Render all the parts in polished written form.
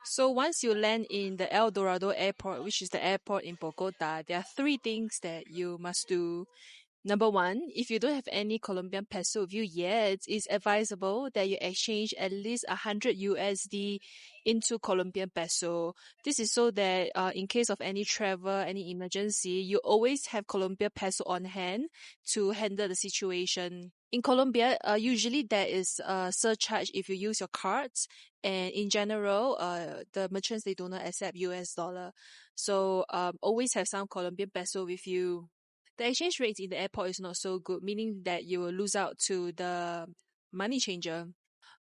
So once you land in the El Dorado airport, which is the airport in Bogota, there are three things that you must do. Number one, if you don't have any Colombian peso with you yet, it's advisable that you exchange at least 100 USD into Colombian peso. This is so that in case of any travel, any emergency, you always have Colombian peso on hand to handle the situation. In Colombia, usually there is a surcharge if you use your cards, and in general, the merchants, they do not accept US dollar. So always have some Colombian peso with you. The exchange rate in the airport is not so good, meaning that you will lose out to the money changer.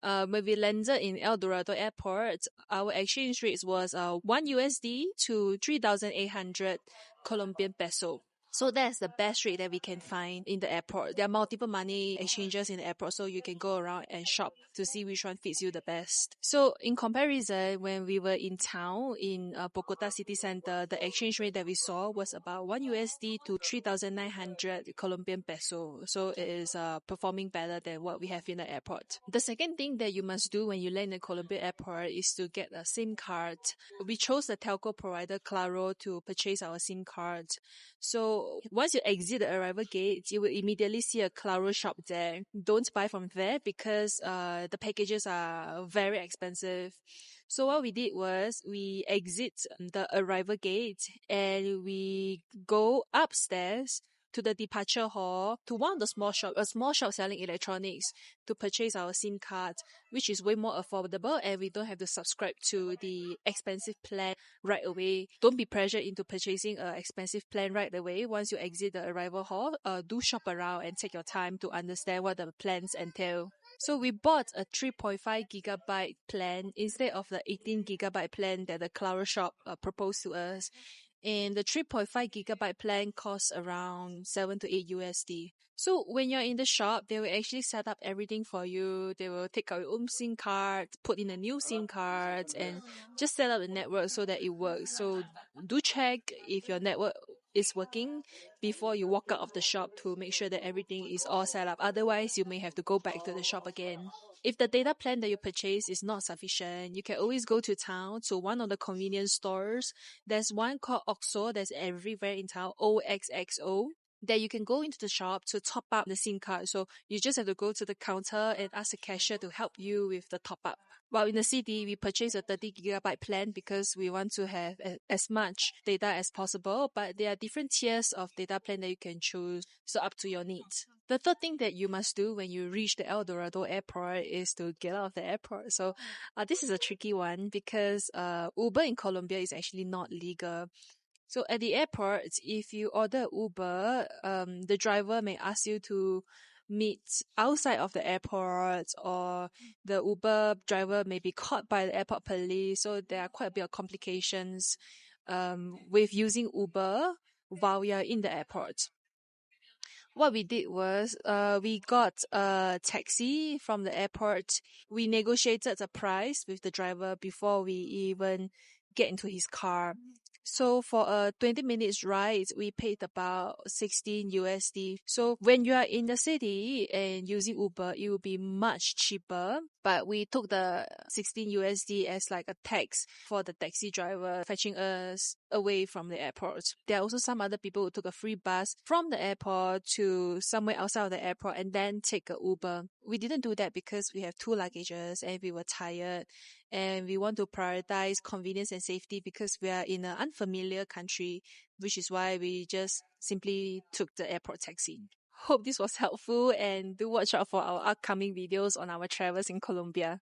When we landed in El Dorado Airport, our exchange rate was 1 USD to 3,800 Colombian peso. So that's the best rate that we can find in the airport. There are multiple money exchanges in the airport, so you can go around and shop to see which one fits you the best. So in comparison, when we were in town in Bogota city center, the exchange rate that we saw was about 1 USD to 3,900 Colombian peso. So it is performing better than what we have in the airport. The second thing that you must do when you land in Colombia airport is to get a SIM card. We chose the telco provider Claro to purchase our SIM card. So once you exit the arrival gate, you will immediately see a Claro shop there. Don't buy from there because the packages are very expensive. So what we did was we exit the arrival gate and we go upstairs to the departure hall to one of the a small shop selling electronics to purchase our SIM card, which is way more affordable and we don't have to subscribe to the expensive plan right away. Don't be pressured into purchasing an expensive plan right away. Once you exit the arrival hall, do shop around and take your time to understand what the plans entail. So we bought a 3.5 gigabyte plan instead of the 18 gigabyte plan that the Claro shop proposed to us. And the 3.5 gigabyte plan costs around 7 to 8 USD. So when you're in the shop, they will actually set up everything for you. They will take out your own SIM card, put in a new SIM card, and just set up the network so that it works. So do check if your network is working before you walk out of the shop to make sure that everything is all set up. Otherwise, you may have to go back to the shop again. If the data plan that you purchase is not sufficient, you can always go to town to one of the convenience stores. There's one called OXXO that's everywhere in town, OXXO, that you can go into the shop to top up the SIM card. So you just have to go to the counter and ask the cashier to help you with the top up. While in the city, we purchased a 30 gigabyte plan because we want to have as much data as possible, but there are different tiers of data plan that you can choose, so up to your needs. The third thing that you must do when you reach the El Dorado airport is to get out of the airport. So this is a tricky one because Uber in Colombia is actually not legal. So at the airport, if you order Uber, the driver may ask you to meet outside of the airport, or the Uber driver may be caught by the airport police. So there are quite a bit of complications with using Uber while we are in the airport. What we did was we got a taxi from the airport. We negotiated the price with the driver before we even get into his car. So for a 20 minutes ride, we paid about 16 USD. So when you are in the city and using Uber, it will be much cheaper. But we took the 16 USD as like a tax for the taxi driver fetching us away from the airport. There are also some other people who took a free bus from the airport to somewhere outside of the airport and then take a Uber. We didn't do that because we have 2 luggages and we were tired. And we want to prioritize convenience and safety because we are in an unfamiliar country, which is why we just simply took the airport taxi. Hope this was helpful and do watch out for our upcoming videos on our travels in Colombia.